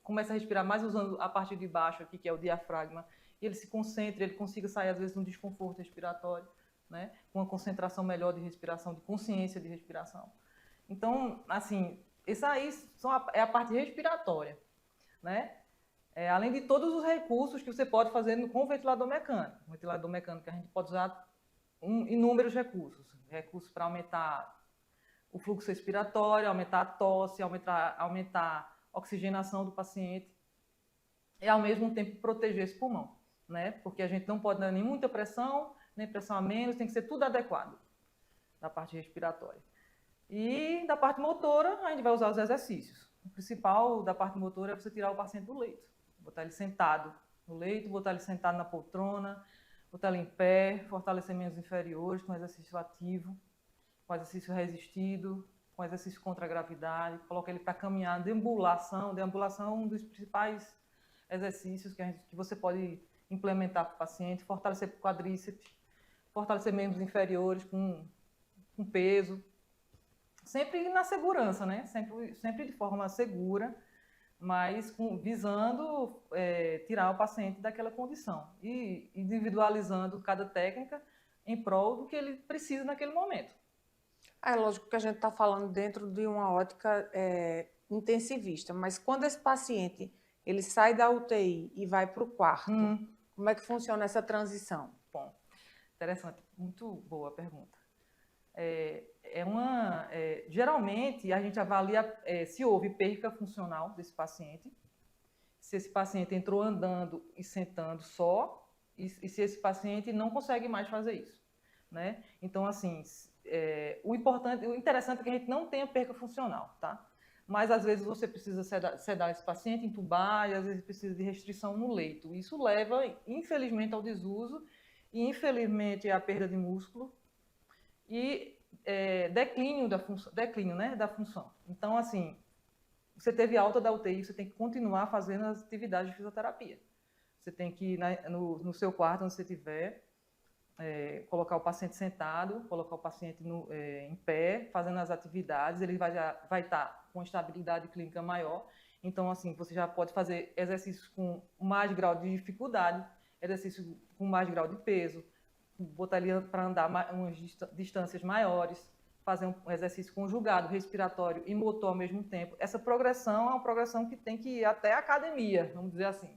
comece a respirar mais usando a parte de baixo aqui, que é o diafragma, e ele se concentre, ele consiga sair às vezes de um desconforto respiratório, né, com uma concentração melhor de respiração, de consciência de respiração. Então, assim, essa aí é a parte respiratória, né? Além de todos os recursos que você pode fazer com o ventilador mecânico. O ventilador mecânico a gente pode usar inúmeros recursos. Recursos para aumentar o fluxo respiratório, aumentar a tosse, aumentar a oxigenação do paciente e, ao mesmo tempo, proteger esse pulmão, né? Porque a gente não pode dar nem muita pressão, nem pressão a menos, tem que ser tudo adequado da parte respiratória. E da parte motora, a gente vai usar os exercícios. O principal da parte motora é você tirar o paciente do leito. Botar ele sentado no leito, botar ele sentado na poltrona, botar ele em pé, fortalecer membros inferiores com exercício ativo, com exercício resistido, com exercício contra a gravidade, coloca ele para caminhar, deambulação. Deambulação é um dos principais exercícios que você pode implementar para o paciente, fortalecer o quadríceps, fortalecer membros inferiores com peso, sempre na segurança, né? Sempre de forma segura, mas visando tirar o paciente daquela condição e individualizando cada técnica em prol do que ele precisa naquele momento. É lógico que a gente está falando dentro de uma ótica intensivista, mas quando esse paciente ele sai da UTI e vai para o quarto, como é que funciona essa transição? Bom, interessante, muito boa a pergunta. Geralmente, a gente avalia se houve perca funcional desse paciente, se esse paciente entrou andando e sentando só, e se esse paciente não consegue mais fazer isso, né? Então, assim, o interessante é que a gente não tenha perca funcional, tá? Mas, às vezes, você precisa sedar esse paciente, entubar, e às vezes precisa de restrição no leito. Isso leva, infelizmente, ao desuso e, infelizmente, à perda de músculo e declínio da função. Então, assim, você teve alta da UTI, você tem que continuar fazendo as atividades de fisioterapia. Você tem que, no seu quarto, onde você estiver, colocar o paciente sentado, colocar o paciente em pé, fazendo as atividades, ele vai estar com estabilidade clínica maior. Então, assim, você já pode fazer exercícios com mais grau de dificuldade, exercícios com mais grau de peso, botar ele para andar umas distâncias maiores, fazer um exercício conjugado, respiratório e motor ao mesmo tempo. Essa progressão é uma progressão que tem que ir até a academia, vamos dizer assim,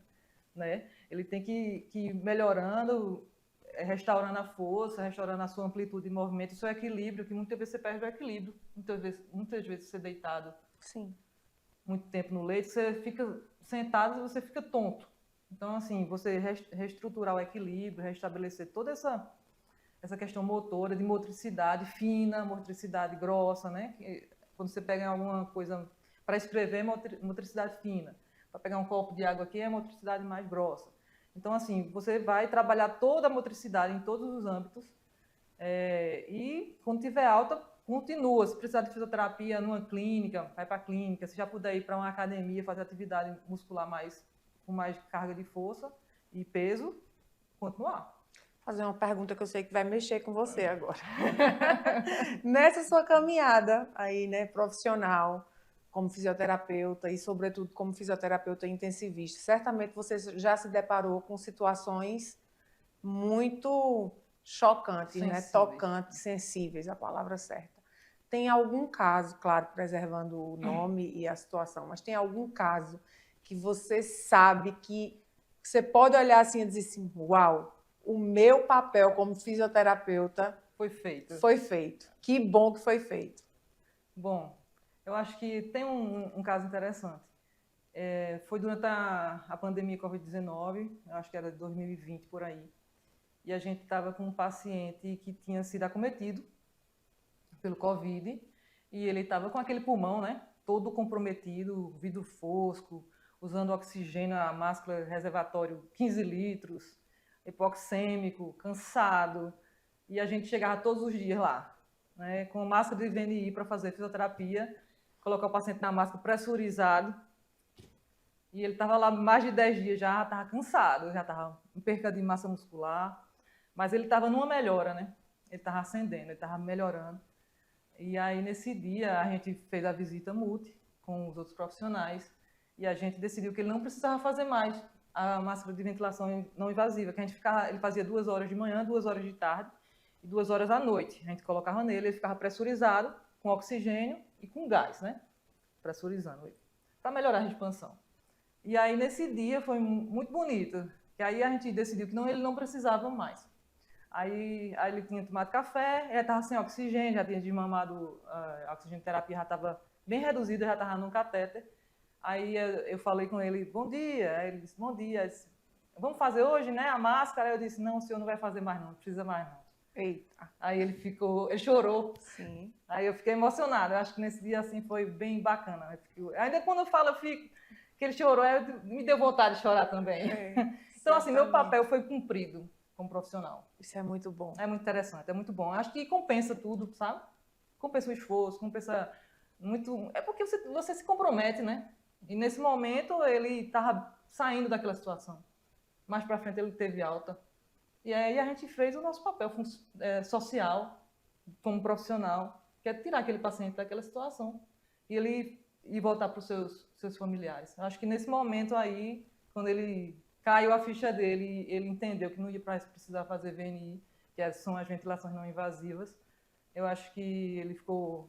né? Ele tem que ir melhorando, restaurando a força, restaurando a sua amplitude de movimento, o seu equilíbrio, que muitas vezes você perde o equilíbrio. Muitas vezes você deitado muito tempo no leito, você fica sentado e você fica tonto. Então, assim, você reestruturar o equilíbrio, restabelecer toda essa questão motora, de motricidade fina, motricidade grossa, né? Quando você pega alguma coisa para escrever, motricidade fina. Para pegar um copo de água aqui, é motricidade mais grossa. Então, assim, você vai trabalhar toda a motricidade em todos os âmbitos e, quando tiver alta, continua. Se precisar de fisioterapia numa clínica, vai para a clínica. Se já puder ir para uma academia, fazer atividade muscular com mais carga de força e peso, continuar. Fazer uma pergunta que eu sei que vai mexer com você agora. Nessa sua caminhada aí, né, profissional, como fisioterapeuta e, sobretudo, como fisioterapeuta intensivista, certamente você já se deparou com situações muito chocantes, né, tocantes, sensíveis, a palavra certa. Tem algum caso, claro, preservando o nome e a situação, mas tem algum caso que você sabe que você pode olhar assim e dizer assim, uau, o meu papel como fisioterapeuta foi feito. Foi feito. Que bom que foi feito. Bom, eu acho que tem um caso interessante. Foi durante a pandemia Covid-19, acho que era de 2020 por aí, e a gente estava com um paciente que tinha sido acometido pelo Covid, e ele estava com aquele pulmão, né, todo comprometido, vidro fosco, usando oxigênio, a máscara reservatório 15 litros, hipoxêmico, cansado, e a gente chegava todos os dias lá, né, com máscara de VNI para fazer fisioterapia, colocar o paciente na máscara pressurizado, e ele estava lá mais de 10 dias, já estava cansado, já estava em perca de massa muscular, mas ele estava numa melhora, né? Ele estava ascendendo, ele estava melhorando. E aí, nesse dia, a gente fez a visita multi com os outros profissionais e a gente decidiu que ele não precisava fazer mais a máscara de ventilação não invasiva, que ele fazia 2 horas de manhã, 2 horas de tarde e 2 horas à noite. A gente colocava nele, ele ficava pressurizado, com oxigênio e com gás, né? Pressurizando ele, para melhorar a expansão. E aí, nesse dia, foi muito bonito, que aí a gente decidiu que ele não precisava mais. Aí ele tinha tomado café, ele estava sem oxigênio, já tinha desmamado, a oxigenoterapia já estava bem reduzida, já estava num catéter. Aí eu falei com ele, bom dia. Aí ele disse, bom dia. Disse, vamos fazer hoje, né, a máscara? Aí eu disse, não, o senhor não vai fazer mais não precisa mais não. Eita. Aí ele chorou. Sim. Aí eu fiquei emocionada. Eu acho que nesse dia assim foi bem bacana. Ainda quando eu falo, que ele chorou, me deu vontade de chorar também. Então, assim, meu papel foi cumprido como profissional. Isso é muito bom. É muito interessante, é muito bom. Acho que compensa tudo, sabe? Compensa o esforço, compensa muito... É porque você se compromete, né? E nesse momento ele estava saindo daquela situação. Mais para frente ele teve alta. E aí a gente fez o nosso papel social, como profissional, que é tirar aquele paciente daquela situação e voltar para os seus familiares. Acho que nesse momento aí, quando ele caiu a ficha dele, ele entendeu que não ia precisar fazer VNI, que são as ventilações não invasivas. Eu acho que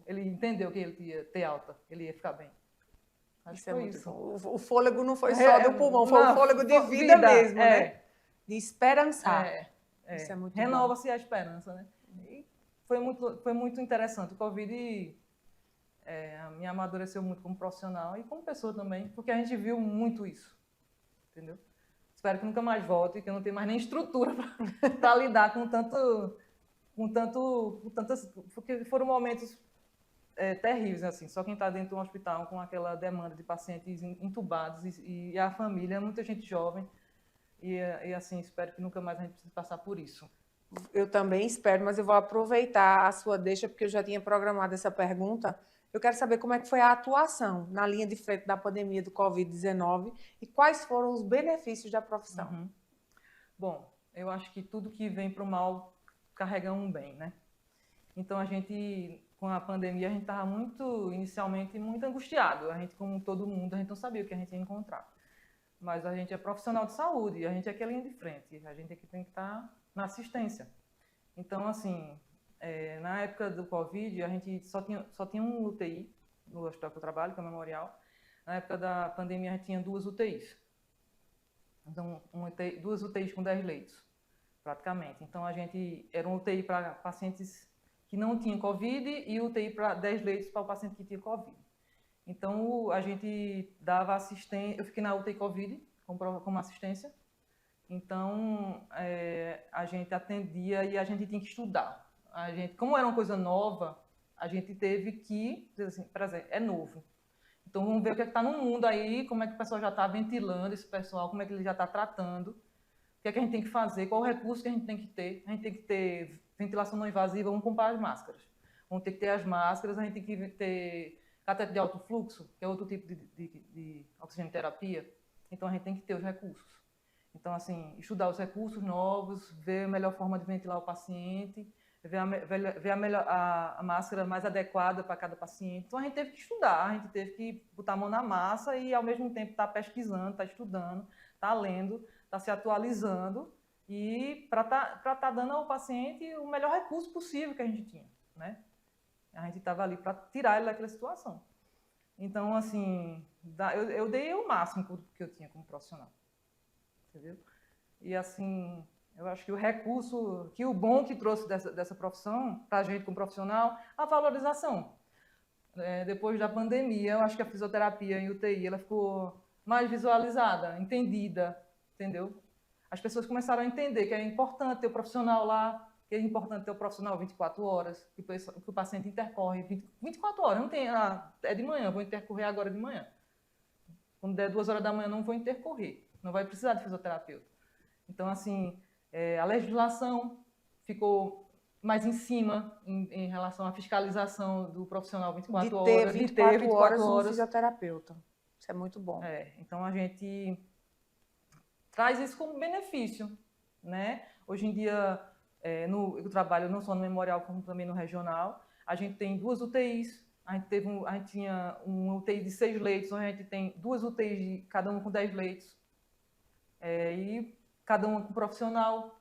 ele entendeu que ele ia ter alta, ele ia ficar bem. Acho que foi isso. O fôlego não foi só do pulmão, foi um fôlego de vida mesmo, né? De esperançar. Isso é muito bom. Renova-se a esperança, né? E foi muito interessante. O Covid me amadureceu muito como profissional e como pessoa também, porque a gente viu muito isso, entendeu? Espero que nunca mais volte, que eu não tenha mais nem estrutura para lidar com tantas... Porque foram momentos terríveis, assim. Só quem está dentro do hospital com aquela demanda de pacientes entubados e a família, muita gente jovem. E assim, espero que nunca mais a gente precise passar por isso. Eu também espero, mas eu vou aproveitar a sua deixa, porque eu já tinha programado essa pergunta. Eu quero saber como é que foi a atuação na linha de frente da pandemia do Covid-19 e quais foram os benefícios da profissão. Uhum. Bom, eu acho que tudo que vem para o mal carrega um bem, né? Então, com a pandemia, a gente estava inicialmente muito angustiado. A gente, como todo mundo, a gente não sabia o que a gente ia encontrar. Mas a gente é profissional de saúde, a gente é aqui a linha de frente, a gente aqui tem que estar na assistência. Então, assim, na época do Covid, a gente só tinha um UTI no hospital que eu trabalho, que é o Memorial. Na época da pandemia, a gente tinha 2 UTIs. Então, 2 UTIs com 10 leitos, praticamente. Então, era um UTI para pacientes que não tinham Covid e UTI para 10 leitos para o paciente que tinha Covid. Então, a gente dava assistência, eu fiquei na UTI Covid como assistência, então a gente atendia e a gente tinha que estudar. Como era uma coisa nova, a gente teve que dizer assim, por exemplo, é novo. Então, vamos ver o que está no mundo aí, como é que o pessoal já está ventilando esse pessoal, como é que ele já está tratando, o que é que a gente tem que fazer, qual o recurso que a gente tem que ter. A gente tem que ter ventilação não invasiva, vamos comprar as máscaras. vão ter que ter as máscaras, a gente tem que ter catéter de alto fluxo, que é outro tipo de oxigenoterapia. Então, a gente tem que ter os recursos. Então, assim, estudar os recursos novos, ver a melhor forma de ventilar o paciente, ver a máscara mais adequada para cada paciente. Então, a gente teve que estudar, a gente teve que botar a mão na massa e, ao mesmo tempo, estar pesquisando, estar estudando, estar lendo, estar se atualizando e para estar dando ao paciente o melhor recurso possível que a gente tinha, né? A gente estava ali para tirar ele daquela situação. Então, assim, eu dei o máximo que eu tinha como profissional, entendeu? E, assim, eu acho que o recurso, que o bom que trouxe dessa profissão, para a gente como profissional, a valorização. Depois da pandemia, eu acho que a fisioterapia em UTI, ela ficou mais visualizada, entendida, entendeu? As pessoas começaram a entender que é importante ter o profissional lá, que é importante ter o profissional 24 horas, que o paciente intercorre 24 horas, não tem, é de manhã, vou intercorrer agora de manhã. Quando der 2 horas da manhã, não vou intercorrer, não vai precisar de fisioterapeuta. Então, assim, a legislação ficou mais em cima em relação à fiscalização do profissional 24 horas. De ter 24 horas um fisioterapeuta. Isso é muito bom. Então, a gente traz isso como benefício, né? Hoje em dia, eu trabalho não só no memorial, como também no regional. A gente tem 2 UTIs. A gente tinha um UTI de 6 leitos, onde a gente tem 2 UTIs, cada uma com 10 leitos. E cada uma com profissional,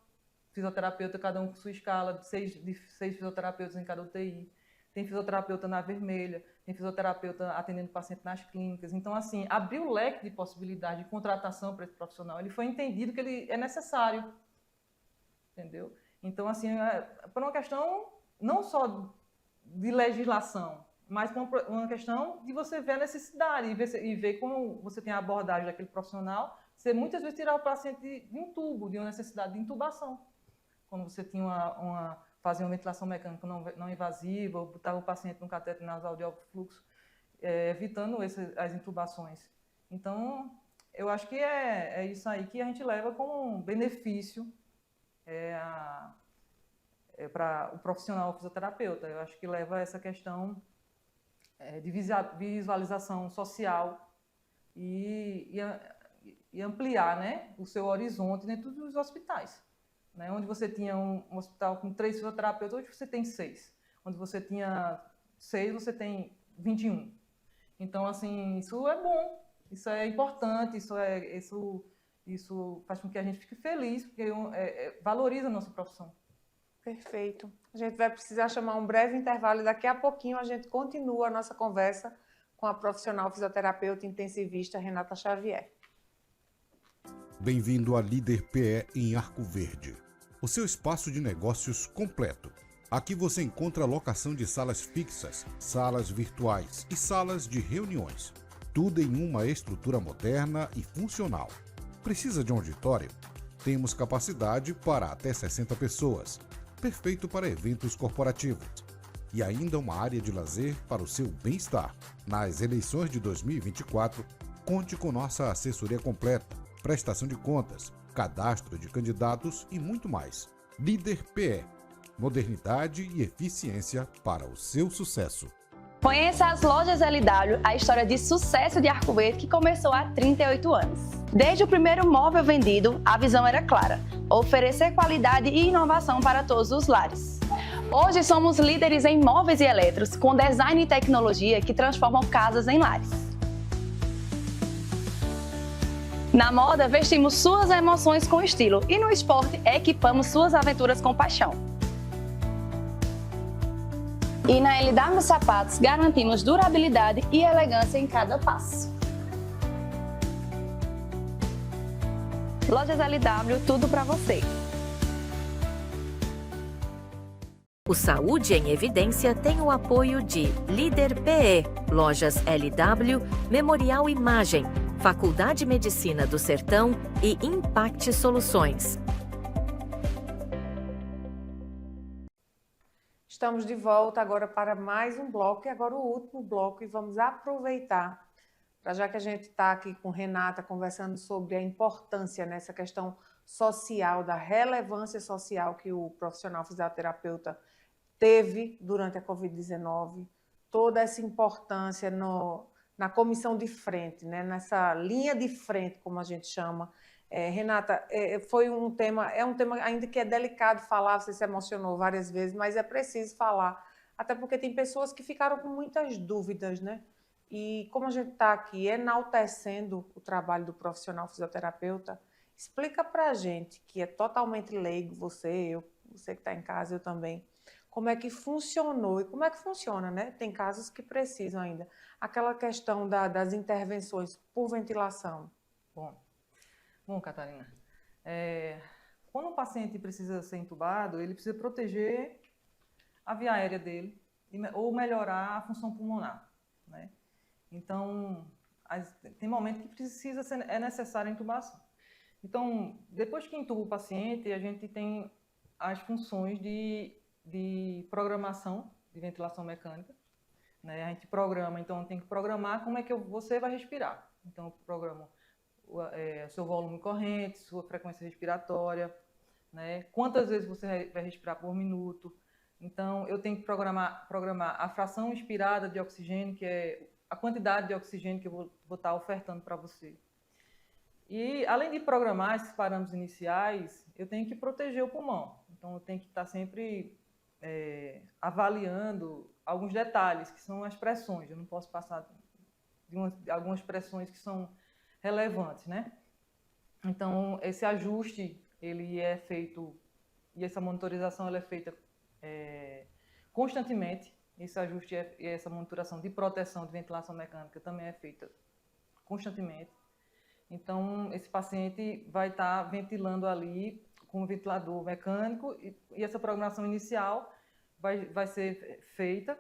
fisioterapeuta, cada um com sua escala, de 6 fisioterapeutas em cada UTI. Tem fisioterapeuta na vermelha, tem fisioterapeuta atendendo paciente nas clínicas. Então, assim, abriu o leque de possibilidade de contratação para esse profissional. Ele foi entendido que ele é necessário, entendeu? Então, assim, por uma questão não só de legislação, mas por uma questão de você ver a necessidade e ver como você tem a abordagem daquele profissional. Você muitas vezes tirar o paciente de um tubo, de uma necessidade de intubação. Quando você tinha fazia uma ventilação mecânica não invasiva, ou botava o paciente num catéter nasal de alto fluxo, evitando as intubações. Então, eu acho que é isso aí que a gente leva como um benefício para o profissional fisioterapeuta. Eu acho que leva essa questão de visualização social e ampliar, né, o seu horizonte dentro dos hospitais. Né? Onde você tinha um hospital com 3 fisioterapeutas, hoje você tem 6. Onde você tinha 6, você tem 21. Então, assim, isso é bom, isso é importante, isso faz com que a gente fique feliz, porque valoriza a nossa profissão. Perfeito. A gente vai precisar chamar um breve intervalo e daqui a pouquinho a gente continua a nossa conversa com a profissional fisioterapeuta intensivista Renata Xavier. Bem-vindo à Líder PE em Arco Verde, o seu espaço de negócios completo. Aqui você encontra a locação de salas fixas, salas virtuais e salas de reuniões. Tudo em uma estrutura moderna e funcional. Precisa de um auditório? Temos capacidade para até 60 pessoas. Perfeito para eventos corporativos. E ainda uma área de lazer para o seu bem-estar. Nas eleições de 2024, conte com nossa assessoria completa, prestação de contas, cadastro de candidatos e muito mais. Líder PE. Modernidade e eficiência para o seu sucesso. Conheça as lojas LW, a história de sucesso de Arco Verde que começou há 38 anos. Desde o primeiro móvel vendido, a visão era clara: oferecer qualidade e inovação para todos os lares. Hoje somos líderes em móveis e eletros, com design e tecnologia que transformam casas em lares. Na moda, vestimos suas emoções com estilo e no esporte, equipamos suas aventuras com paixão. E na LW Sapatos, garantimos durabilidade e elegância em cada passo. Lojas LW, tudo para você. O Saúde em Evidência tem o apoio de Líder PE, Lojas LW, Memorial Imagem, Faculdade de Medicina do Sertão e Impact Soluções. Estamos de volta agora para mais um bloco e agora o último bloco, e vamos aproveitar, já que a gente está aqui com Renata conversando sobre a importância nessa questão social, da relevância social que o profissional fisioterapeuta teve durante a Covid-19, toda essa importância na comissão de frente, né? Nessa linha de frente, como a gente chama. Renata, foi um tema ainda que é delicado falar, você se emocionou várias vezes, mas é preciso falar, até porque tem pessoas que ficaram com muitas dúvidas, né? E como a gente está aqui enaltecendo o trabalho do profissional fisioterapeuta, explica para a gente, que é totalmente leigo, você que está em casa, eu também, como é que funcionou e como é que funciona, né? Tem casos que precisam ainda. Aquela questão das intervenções por ventilação. Bom, Catarina, quando um paciente precisa ser entubado, ele precisa proteger a via aérea dele ou melhorar a função pulmonar, né? Então, tem momentos que é necessária a intubação. Então, depois que intuba o paciente, a gente tem as funções de programação de ventilação mecânica, né? A gente programa, então tem que programar como é que você vai respirar. Então, eu programo seu volume corrente, sua frequência respiratória, né? Quantas vezes você vai respirar por minuto. Então, eu tenho que programar a fração inspirada de oxigênio, que é a quantidade de oxigênio que eu vou estar ofertando para você. E, além de programar esses parâmetros iniciais, eu tenho que proteger o pulmão. Então, eu tenho que estar sempre avaliando alguns detalhes, que são as pressões. Eu não posso passar de algumas pressões que são relevantes, né? Então, esse ajuste, ele é feito, e essa monitorização ela é feita constantemente. Esse ajuste e essa monitoração de proteção de ventilação mecânica também é feita constantemente. Então, esse paciente vai estar ventilando ali com o ventilador mecânico e essa programação inicial vai ser feita.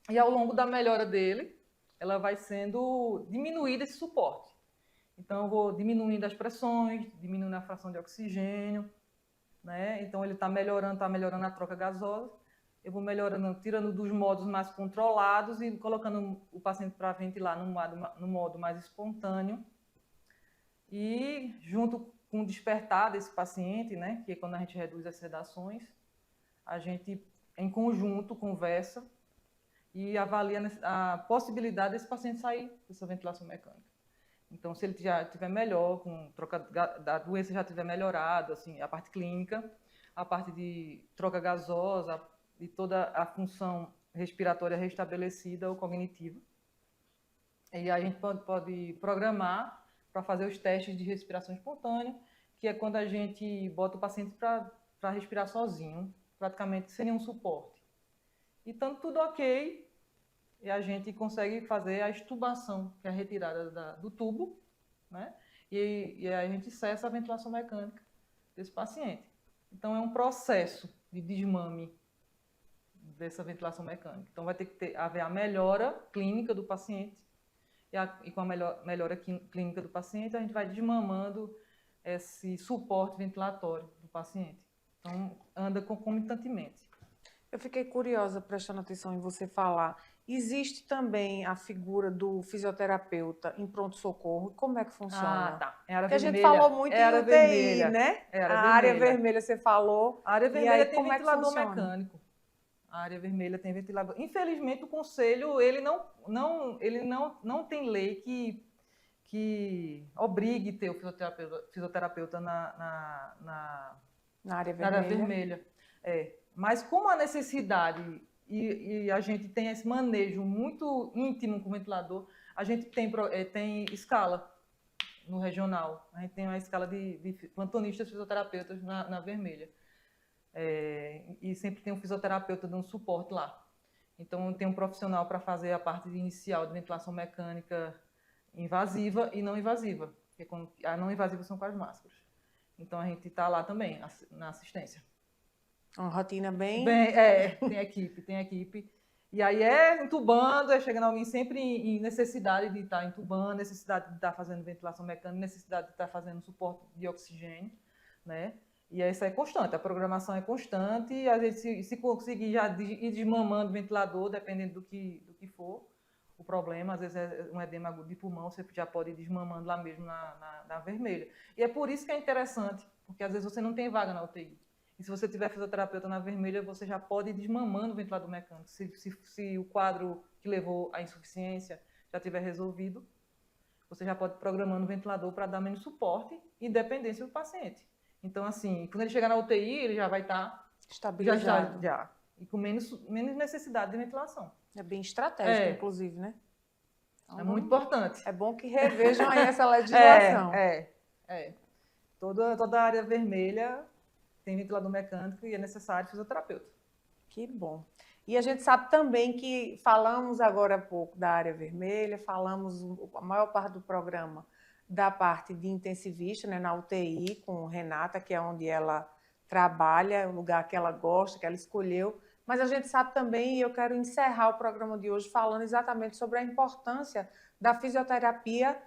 E ao longo da melhora dele, ela vai sendo diminuída esse suporte. Então, eu vou diminuindo as pressões, diminuindo a fração de oxigênio, né? Então, ele está melhorando a troca gasosa. Eu vou melhorando, tirando dos modos mais controlados e colocando o paciente para ventilar no modo mais espontâneo. E junto com o despertar desse paciente, né, que é quando a gente reduz as sedações, a gente, em conjunto, conversa e avalia a possibilidade desse paciente sair dessa ventilação mecânica. Então, se ele já estiver melhor, a doença já estiver melhorado, assim, a parte clínica, a parte de troca gasosa e toda a função respiratória restabelecida ou cognitiva. E aí a gente pode programar para fazer os testes de respiração espontânea, que é quando a gente bota o paciente para respirar sozinho, praticamente sem nenhum suporte. E tanto tudo ok, e a gente consegue fazer a extubação, que é a retirada do tubo, né? E a gente cessa a ventilação mecânica desse paciente. Então, é um processo de desmame dessa ventilação mecânica. Então, vai ter que haver a melhora clínica do paciente, e com a melhora clínica do paciente, a gente vai desmamando esse suporte ventilatório do paciente. Então, anda concomitantemente. Eu fiquei curiosa, prestando atenção em você falar. Existe também a figura do fisioterapeuta em pronto-socorro? Como é que funciona? Tá. Porque a gente falou muito em UTI, vermelha, né? Área vermelha você falou. A área vermelha tem como ventilador mecânico. A área vermelha tem ventilador. Infelizmente, o Conselho ele não tem lei que obrigue ter o fisioterapeuta na área vermelha. Mas como a necessidade e a gente tem esse manejo muito íntimo com o ventilador, a gente tem escala no regional. A gente tem uma escala de plantonistas fisioterapeutas na vermelha. E sempre tem um fisioterapeuta dando suporte lá. Então, tem um profissional para fazer a parte inicial de ventilação mecânica invasiva e não invasiva. Porque a não invasiva são com as máscaras. Então, a gente está lá também, na assistência. Uma rotina bem... tem equipe. E aí entubando, chegando alguém sempre em necessidade de estar entubando, necessidade de estar fazendo ventilação mecânica, necessidade de estar fazendo suporte de oxigênio, né? E isso é constante, a programação é constante, e às vezes se conseguir já ir desmamando o ventilador, dependendo do que for o problema, às vezes é um edema agudo de pulmão, você já pode ir desmamando lá mesmo na vermelha. E é por isso que é interessante, porque às vezes você não tem vaga na UTI. E se você tiver fisioterapeuta na vermelha, você já pode ir desmamando o ventilador mecânico. Se o quadro que levou à insuficiência já tiver resolvido, você já pode ir programando o ventilador para dar menos suporte e dependência do paciente. Então, assim, quando ele chegar na UTI, ele já vai estar Estabilizado. já e com menos necessidade de ventilação. É bem estratégico, inclusive, né? É muito importante. É bom que revejam aí essa legislação. Toda a área vermelha tem ventilador mecânico e é necessário fisioterapeuta. Que bom. E a gente sabe também que falamos agora há pouco da área vermelha, falamos a maior parte do programa da parte de intensivista, né, na UTI, com Renata, que é onde ela trabalha, o lugar que ela gosta, que ela escolheu. Mas a gente sabe também, e eu quero encerrar o programa de hoje falando exatamente sobre a importância da fisioterapia,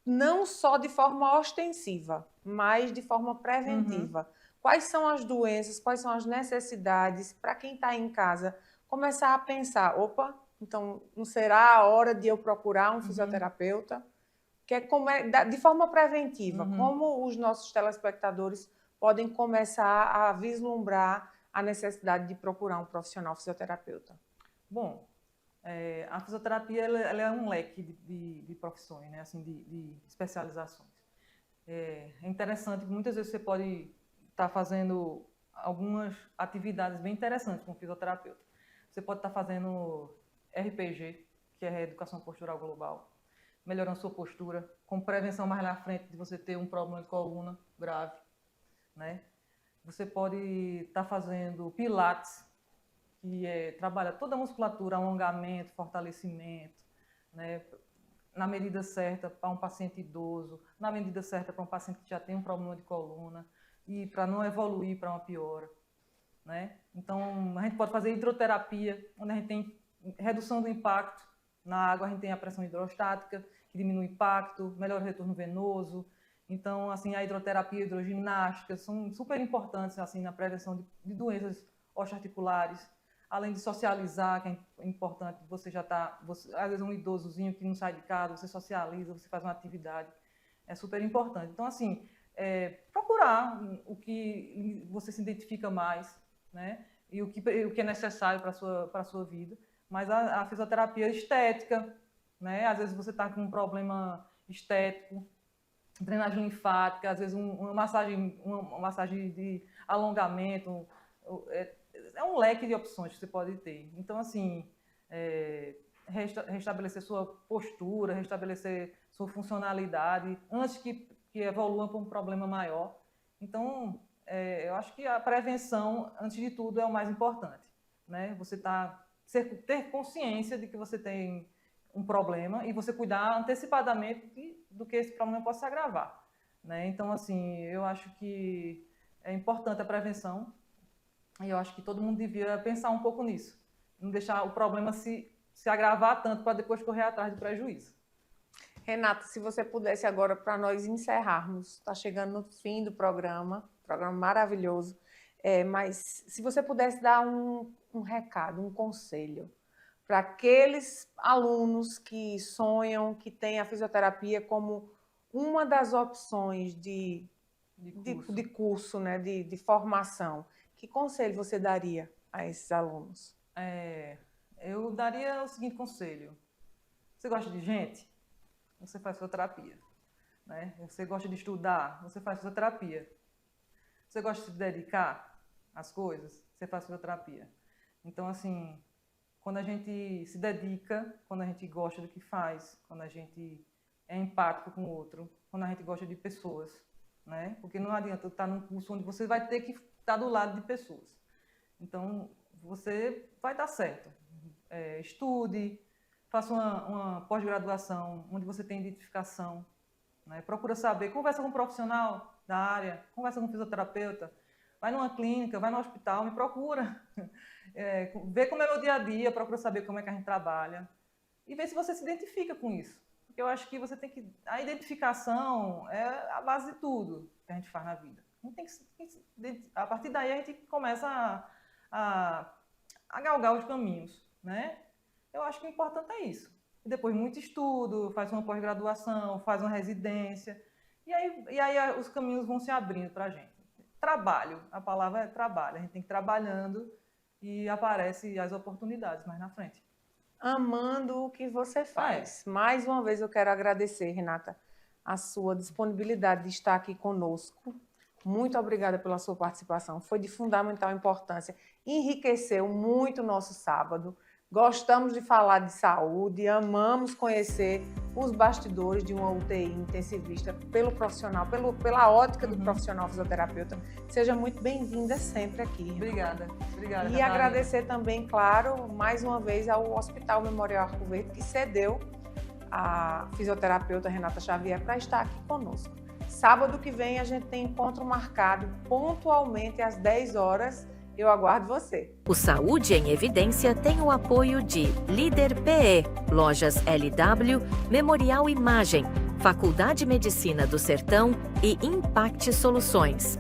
não só de forma ostensiva, mas de forma preventiva. Quais são as doenças, quais são as necessidades para quem está em casa começar a pensar, opa, então não será a hora de eu procurar um fisioterapeuta? Que é de forma preventiva, como os nossos telespectadores podem começar a vislumbrar a necessidade de procurar um profissional fisioterapeuta? Bom, a fisioterapia ela é um leque de profissões, né? Assim, de especializações. É interessante que muitas vezes você pode estar fazendo algumas atividades bem interessantes com o fisioterapeuta. Você pode estar fazendo RPG, que é Reeducação Postural Global, melhorando sua postura, com prevenção mais na frente de você ter um problema de coluna grave, né? Você pode estar fazendo Pilates, que trabalha toda a musculatura, alongamento, fortalecimento, né? Na medida certa para um paciente idoso, na medida certa para um paciente que já tem um problema de coluna e para não evoluir para uma piora, né? Então, a gente pode fazer hidroterapia, onde a gente tem redução do impacto. Na água a gente tem a pressão hidrostática, que diminui o impacto, melhora o retorno venoso. Então, assim, a hidroterapia e a hidroginástica são super importantes assim, na prevenção de doenças osteoarticulares, além de socializar, que é importante, você já está, às vezes um idosozinho que não sai de casa, você socializa, você faz uma atividade, é super importante. Então, assim, procurar o que você se identifica mais, né? E o que é necessário para a sua vida. Mas a fisioterapia estética, né? Às vezes você está com um problema estético, drenagem linfática, às vezes uma massagem de alongamento, é um leque de opções que você pode ter. Então, assim, restabelecer sua postura, restabelecer sua funcionalidade, antes que evolua para um problema maior. Então, eu acho que a prevenção, antes de tudo, é o mais importante, né? Você ter consciência de que você tem um problema e você cuidar antecipadamente do que esse problema possa se agravar, né? Então, assim, eu acho que é importante a prevenção e eu acho que todo mundo devia pensar um pouco nisso, não deixar o problema se agravar tanto para depois correr atrás do prejuízo. Renata, se você pudesse agora, para nós encerrarmos, está chegando no fim do programa maravilhoso, mas se você pudesse dar um recado, um conselho para aqueles alunos que sonham, que têm a fisioterapia como uma das opções de curso, né, de formação, que conselho você daria a esses alunos? Eu daria o seguinte conselho. Você gosta de gente? Você faz fisioterapia, né? Você gosta de estudar? Você faz fisioterapia. Você gosta de se dedicar às coisas? Você faz fisioterapia. Então, assim, quando a gente se dedica, quando a gente gosta do que faz, quando a gente é empático com o outro, quando a gente gosta de pessoas, né? Porque não adianta estar num curso onde você vai ter que estar do lado de pessoas. Então, você vai dar certo. Estude, faça uma pós-graduação onde você tem identificação, né? Procura saber, conversa com um profissional da área, conversa com um fisioterapeuta, vai numa clínica, vai no hospital, me procura. Vê como é meu dia a dia, procura saber como é que a gente trabalha e vê se você se identifica com isso. Porque eu acho que você tem que... A identificação é a base de tudo que a gente faz na vida. A partir daí a gente começa a galgar os caminhos, né? Eu acho que o importante é isso. E depois muito estudo, faz uma pós-graduação, faz uma residência, e aí os caminhos vão se abrindo para a gente. trabalho. A palavra é trabalho. A gente tem que ir trabalhando e aparecem as oportunidades mais na frente. Amando o que você faz. Mais uma vez eu quero agradecer, Renata, a sua disponibilidade de estar aqui conosco. Muito obrigada pela sua participação. Foi de fundamental importância. Enriqueceu muito o nosso sábado. Gostamos de falar de saúde, amamos conhecer os bastidores de uma UTI intensivista pelo profissional, pela ótica do profissional fisioterapeuta. Seja muito bem-vinda sempre aqui. Obrigada. Obrigada. E agradecer também, claro, mais uma vez ao Hospital Memorial Arco Verde, que cedeu a fisioterapeuta Renata Xavier para estar aqui conosco. Sábado que vem a gente tem encontro marcado pontualmente às 10 horas. Eu aguardo você. O Saúde em Evidência tem o apoio de Líder PE, Lojas LW, Memorial Imagem, Faculdade Medicina do Sertão e Impact Soluções.